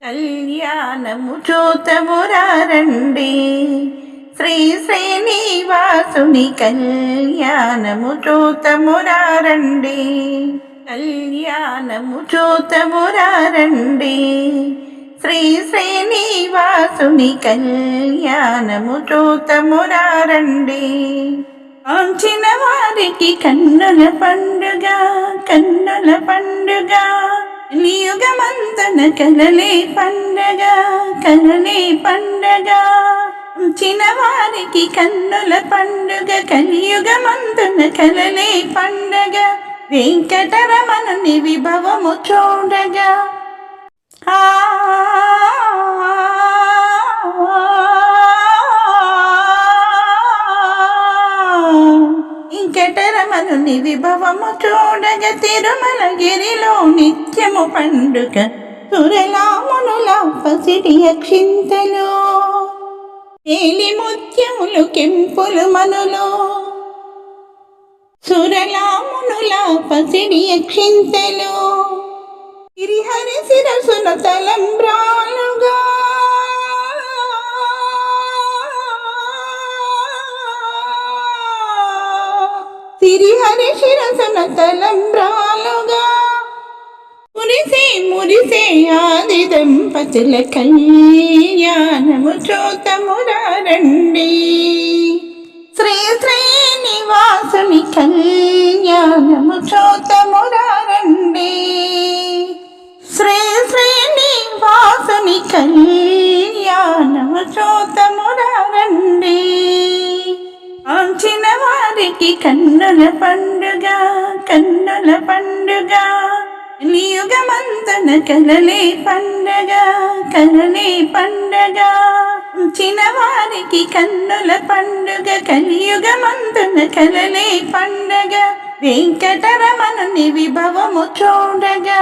కళ్యాణము చూతమురారండి, శ్రీ శ్రీనివాసుని కళ్యాణము చూతమురారండి. కళ్యాణము చూతమురారండి, శ్రీ శ్రీనివాసుని కళ్యాణము చూతమురారండి. కాంచిన వారికి కన్నుల పండుగ, కన్నుల పండుగ. కలియుగమంతన కలలే పండగ, కలలే పండగ. చిన్నవారికి కన్నుల పండుగ, కలియుగమంతన కలలే పండగ. వెంకటరమణుని విభవము చూడగా వెంకటరమణుని విభవము చూడగ, తిరుమలగిరిలో నిత్యము పండుగ. సురలామునుల పసిడి అక్షింతలు, ఏలి ముత్యములు కెంపులు మనులు. సురలామునుల పసిడి అక్షింతలు, గిరిహరి శిరసున తలంబ్రాలుగా. సిరిహరి శిరసున తలంబ్రాలుగా, మురిసే మురిసే ఆది దంపతుల కళ్యాణము చూతమురారండి. శ్రీ శ్రీనివాసుని కళ్యాణము చూతమురారండి. శ్రీ శ్రీనివాసుని కళ్యాణము చూతమురారండి. కాంచిన వారికి కన్నుల పండుగ, కన్నుల పండుగ. కలియుగమంతన కలలే పండగ, కలలే పండగ. చిన్నవారికి కన్నుల పండుగ, కలియుగమంతన కలలే పండగ. వెంకటరమణుని విభవము చూడగా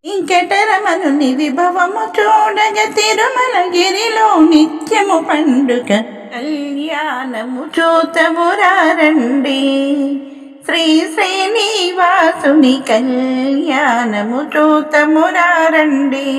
వెంకటరమణుని విభవము చూడగ, తిరుమలగిరిలో నిత్యము పండుగ. కళ్యాణము చూతమురారండి, శ్రీ శ్రీనివాసుని కళ్యాణము చూతమురారండి.